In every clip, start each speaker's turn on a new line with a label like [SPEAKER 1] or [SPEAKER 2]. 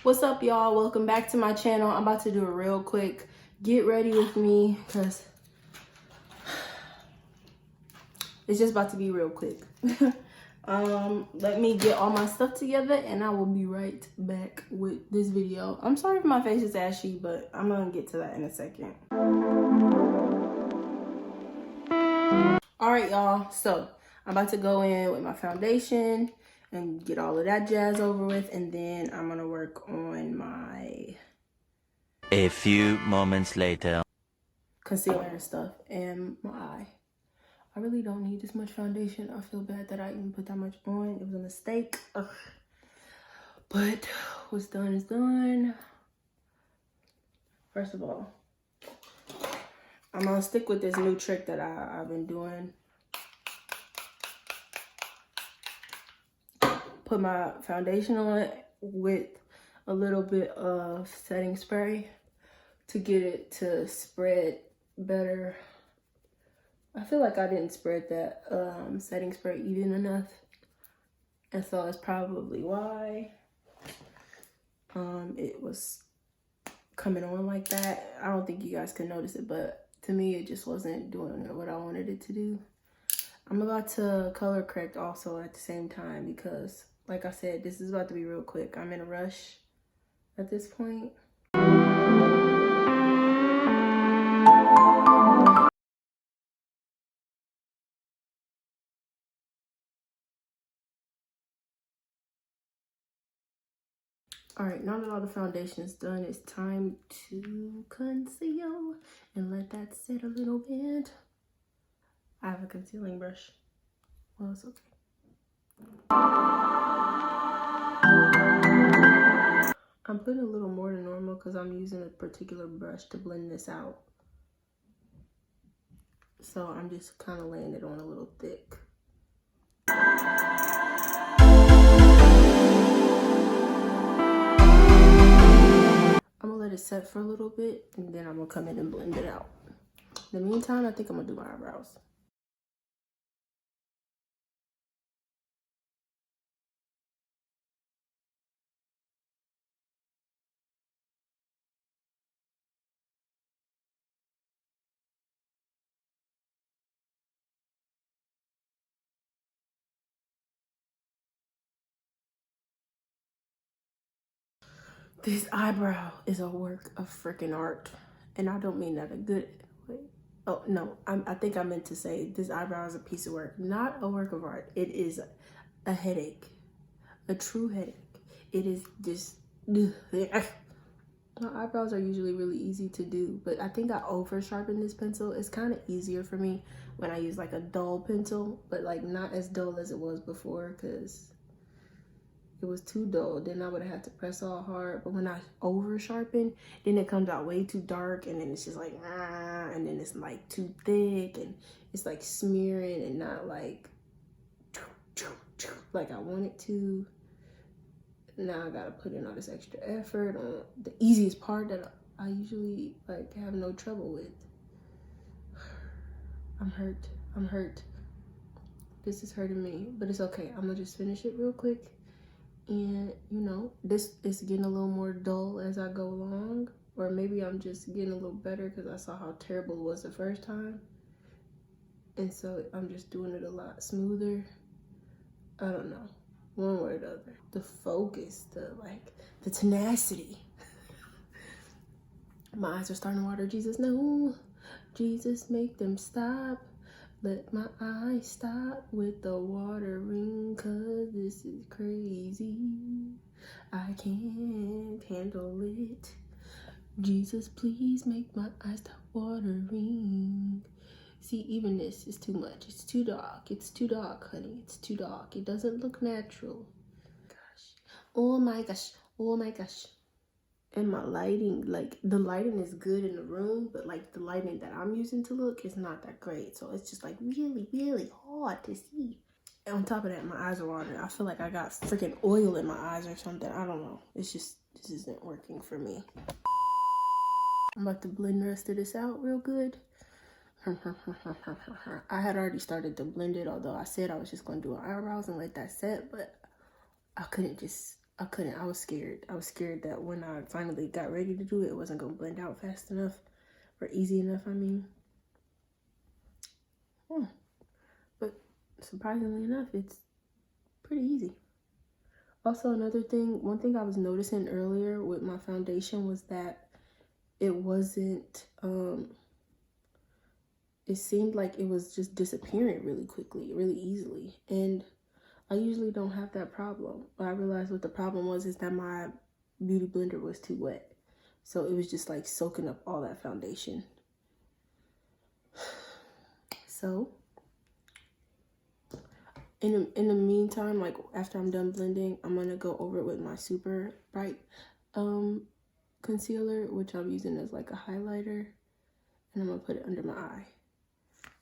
[SPEAKER 1] What's up, y'all? Welcome back to my channel. I'm about to do a real quick get ready with me because it's just about to be real quick. Let me get all my stuff together and I will be right back with this video. I'm sorry if my face is ashy, but I'm gonna get to that in a second. All right, y'all, so I'm about to go in with my foundation and get all of that jazz over with, and then I'm gonna work on my
[SPEAKER 2] A few moments later.
[SPEAKER 1] concealer and stuff and my eye. I really don't need this much foundation. I feel bad that I even put that much on. It was a mistake. Ugh. But what's done is done. First of all, I'm gonna stick with this new trick that I've been doing. Put my foundation on with a little bit of setting spray to get it to spread better. I feel like I didn't spread that setting spray even enough, and so that's probably why it was coming on like that. I don't think you guys can notice it, but to me it just wasn't doing what I wanted it to do. I'm about to color correct also at the same time because, like I said, this is about to be real quick. I'm in a rush at this point. All right, now that all the foundation is done, it's time to conceal and let that sit a little bit. I have a concealing brush. Well, it's okay. I'm putting a little more than normal because I'm using a particular brush to blend this out. So I'm just kind of laying it on a little thick. I'm gonna let it set for a little bit and then I'm gonna come in and blend it out. In the meantime, I think I'm gonna do my eyebrows. This eyebrow is a work of freaking art. And I don't mean that a good way. Oh, no, I think I meant to say this eyebrow is a piece of work. Not a work of art. It is a headache. A true headache. It is just... My eyebrows are usually really easy to do, but I think I over sharpened this pencil. It's kind of easier for me when I use like a dull pencil, but like not as dull as it was before because it was too dull. Then I would have had to press all hard. But when I over sharpen, then it comes out way too dark, and then it's just like, and then it's like too thick, and it's like smearing and not like I want it to. Now I gotta put in all this extra effort on the easiest part that I usually like have no trouble with. I'm hurt. This is hurting me, but it's okay. I'm gonna just finish it real quick. And you know, this is getting a little more dull as I go along, or maybe I'm just getting a little better because I saw how terrible it was the first time. And so I'm just doing it a lot smoother. I don't know. One way or the other. The focus, the tenacity. My eyes are starting to water. Jesus, no. Jesus, make them stop. Let my eyes stop with the watering, cause this is crazy. I can't handle it. Jesus, please make my eyes stop watering. See, even this is too much. It's too dark. It's too dark, honey. It's too dark. It doesn't look natural. Gosh. Oh my gosh. Oh my gosh. And my lighting, like the lighting is good in the room, but like the lighting that I'm using to look is not that great. So it's just like really, really hard to see. And on top of that, my eyes are watering. I feel like I got freaking oil in my eyes or something. I don't know. It's just, this isn't working for me. I'm about to blend the rest of this out real good. I had already started to blend it, although I said I was just going to do eyebrows and let that set, but I couldn't just I couldn't. I was scared. I was scared that when I finally got ready to do it, it wasn't going to blend out fast enough or easy enough, I mean. But surprisingly enough, it's pretty easy. Also, another thing, one thing I was noticing earlier with my foundation was that it wasn't, it seemed like it was just disappearing really quickly, really easily. And I usually don't have that problem. But I realized what the problem was is that my beauty blender was too wet. So it was just like soaking up all that foundation. So in the meantime, like after I'm done blending, I'm gonna go over it with my super bright concealer, which I'm using as like a highlighter, and I'm gonna put it under my eye.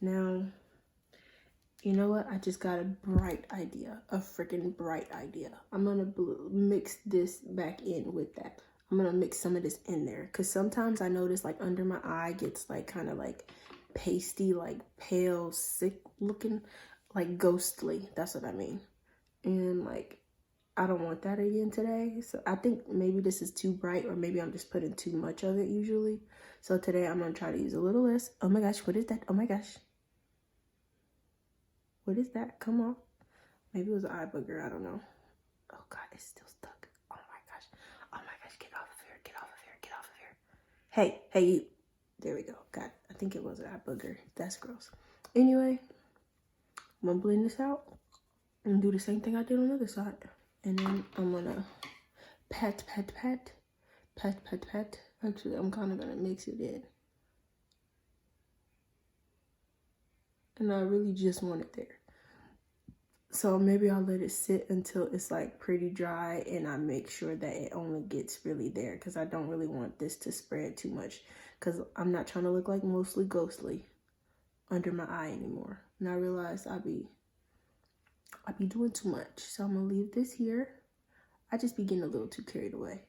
[SPEAKER 1] Now, you know what? I just got a bright idea, a freaking bright idea. I'm gonna mix this back in with that. I'm gonna mix some of this in there, because sometimes I notice like under my eye gets like kind of like pasty, like pale, sick looking, like ghostly. That's what I mean. And like, I don't want that again today. So I think maybe this is too bright, or maybe I'm just putting too much of it usually. So today I'm gonna try to use a little less. Oh my gosh, what is that? Oh my gosh. What is that? Come on. Maybe it was an eye booger. I don't know. Oh God, it's still stuck. Oh my gosh. Oh my gosh, get off of here. Get off of here. Get off of here. Hey, hey you. There we go. God, I think it was an eye booger. That's gross. Anyway, I'm gonna blend this out and do the same thing I did on the other side. And then I'm gonna pat, pat, pat, pat, pat, pat. Actually, I'm kind of gonna mix it in. And I really just want it there. So maybe I'll let it sit until it's like pretty dry, and I make sure that it only gets really there, because I don't really want this to spread too much, because I'm not trying to look like mostly ghostly under my eye anymore. And I realized I be doing too much. So I'm gonna leave this here. I just be getting a little too carried away.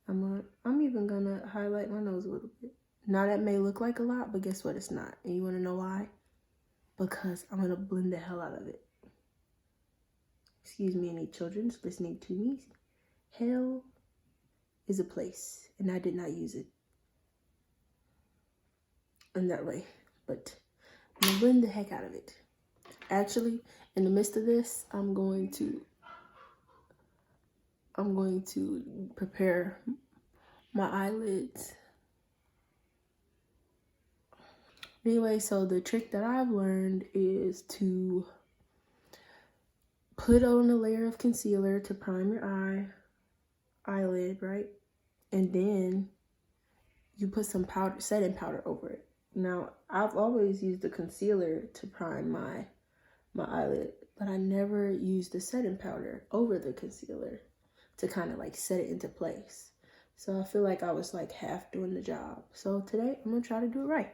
[SPEAKER 1] I'm even gonna highlight my nose a little bit. Now that may look like a lot, but guess what? It's not. And you wanna know why? Because I'm gonna blend the hell out of it. Excuse me, any children's listening to me. Hell is a place, and I did not use it in that way. But I'm gonna blend the heck out of it. Actually, in the midst of this, I'm going to prepare my eyelids. Anyway, so the trick that I've learned is to put on a layer of concealer to prime your eyelid, right? And then you put some powder, setting powder over it. Now, I've always used the concealer to prime my eyelid, but I never used the setting powder over the concealer to kind of like set it into place. So I feel like I was like half doing the job. So today I'm gonna try to do it right.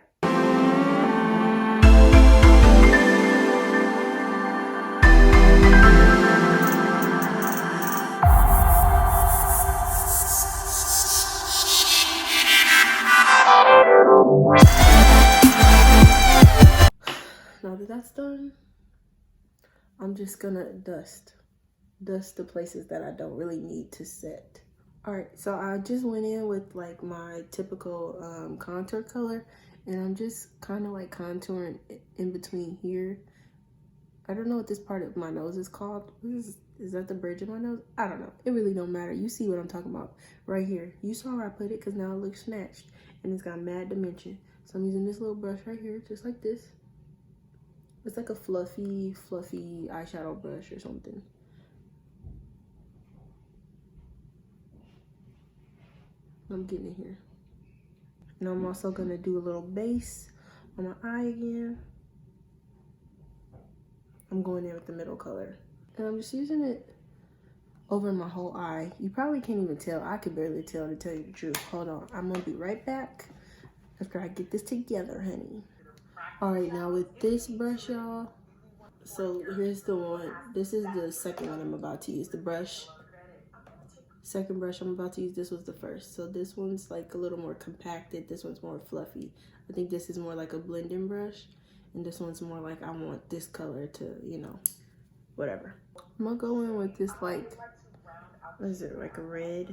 [SPEAKER 1] Now that that's done, I'm just gonna dust the places that I don't really need to set. All right, so I just went in with like my typical contour color, and I'm just kind of like contouring in between here. I don't know what this part of my nose is called. Is that the bridge of my nose? I don't know. It really don't matter. You see what I'm talking about right here. You saw where I put it, because now it looks snatched and it's got mad dimension. So I'm using this little brush right here, just like this. It's like a fluffy eyeshadow brush or something. I'm getting it here. And I'm also gonna do a little base on my eye again. I'm going in with the middle color. And I'm just using it over my whole eye. You probably can't even tell. I could barely tell, to tell you the truth. Hold on, I'm gonna be right back after I get this together, honey. All right, now with this brush, y'all. So here's the one. This is the second one I'm about to use. The brush. Second brush I'm about to use. This was the first. So this one's like a little more compacted. This one's more fluffy. I think this is more like a blending brush. And this one's more like I want this color to, you know, whatever. I'm gonna go in with this like What is it, like a red?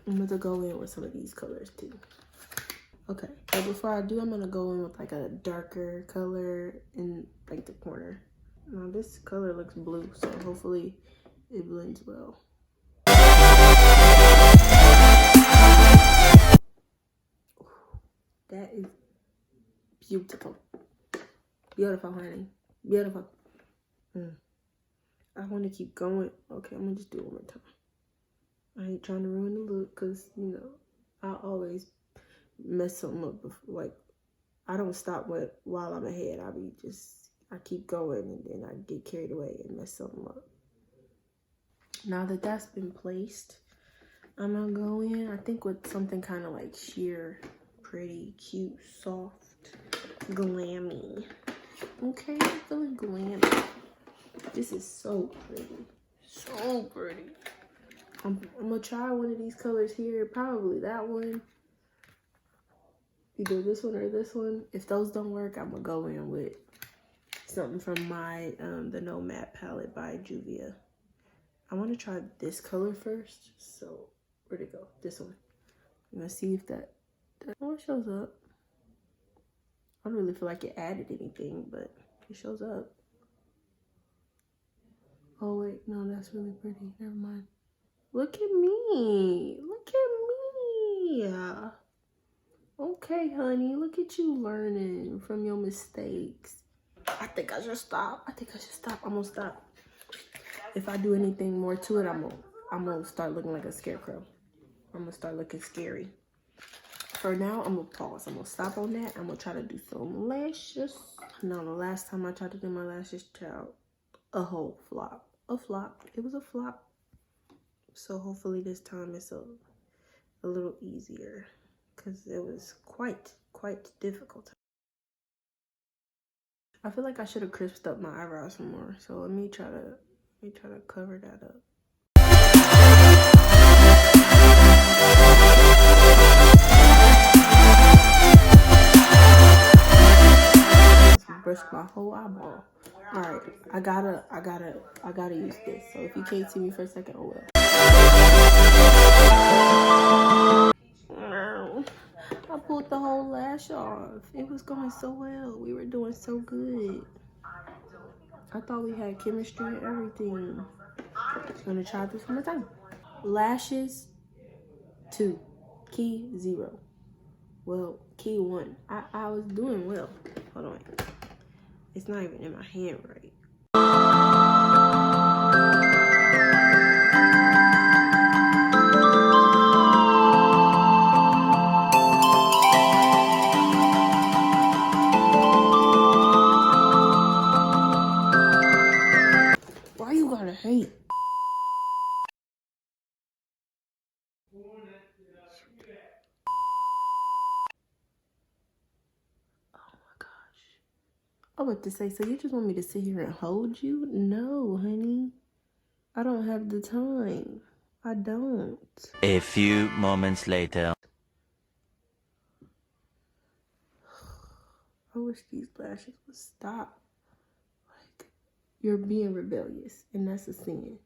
[SPEAKER 1] I'm gonna go in with some of these colors too. Okay, but before I do, I'm gonna go in with like a darker color in like the corner. Now this color looks blue, so hopefully it blends well. That is beautiful. Beautiful, honey. Beautiful. I want to keep going. Okay, I'm gonna just do it one more time. I ain't trying to ruin the look because, you know, I always mess something up before. Like, I don't stop while I'm ahead. I keep going and then I get carried away and mess something up. Now that that's been placed, I'm gonna go in, I think, with something kind of like sheer, pretty, cute, soft, glammy. Okay, I'm feeling glammy. This is so pretty. So pretty. I'm gonna try one of these colors here. Probably that one. Either this one or this one. If those don't work, I'm gonna go in with something from my the No Matte palette by Juvia. I want to try this color first. So where'd it go? This one. I'm gonna see if that one shows up. I don't really feel like it added anything, but it shows up. Oh wait, no, that's really pretty. Never mind. Look at me. Look at me. Okay, honey. Look at you learning from your mistakes. I think I should stop. I'm gonna stop. If I do anything more to it, I'm gonna start looking like a scarecrow. I'm gonna start looking scary. For now, I'm gonna pause. I'm gonna stop on that. I'm gonna try to do some lashes. Now, the last time I tried to do my lashes, child, a whole flop. A flop. It was a flop. So hopefully this time it's a little easier, because it was quite difficult. I feel like I should have crisped up my eyebrows some more. So let me try to cover that up. Brush my whole eyeball. All right, I gotta use this. So if you can't see me for a second, I will. I pulled the whole lash off. It was going so well. We were doing so good. I thought we had chemistry and everything. I'm gonna try this one more time. Lashes 2, key 0. Well, key 1. I was doing well. Hold on. It's not even in my hand right. Why you gotta hate? I was about to say, so you just want me to sit here and hold you? No, honey. I don't have the time. I don't.
[SPEAKER 2] A few moments later.
[SPEAKER 1] I wish these lashes would stop. Like, you're being rebellious, and that's a sin.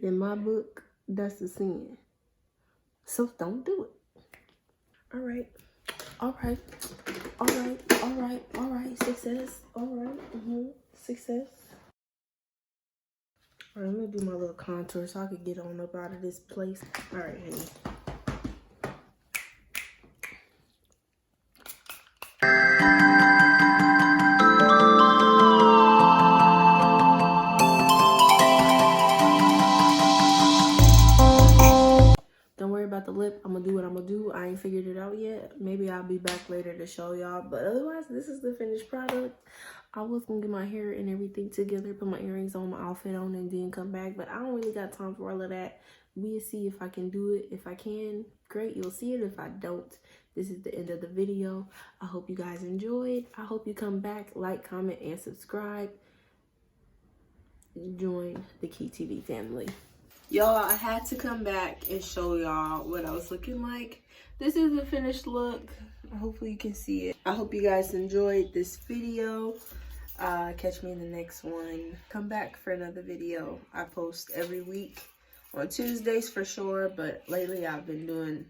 [SPEAKER 1] In my book, that's a sin. So don't do it. All right. Success. Success. All right, I'm gonna do my little contour so I can get on up out of this place. All right, honey. Don't worry about the lip. I'm gonna do what I'm gonna do. I ain't figured it out yet. Maybe I'll be back later to show y'all. But otherwise, this is the finished product. I was gonna get my hair and everything together, put my earrings on, my outfit on, and then come back. But I don't really got time for all of that. We'll see if I can do it. If I can, great. You'll see it. If I don't, this is the end of the video. I hope you guys enjoyed. I hope you come back, like, comment, and subscribe. Join the Key TV family. Y'all, I had to come back and show y'all what I was looking like. This is the finished look. Hopefully you can see it. I hope you guys enjoyed this video. Catch me in the next one. Come back for another video. I post every week on Tuesdays for sure, but lately I've been doing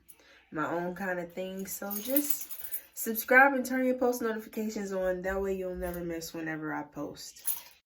[SPEAKER 1] my own kind of thing. So just subscribe and turn your post notifications on. That way you'll never miss whenever I post.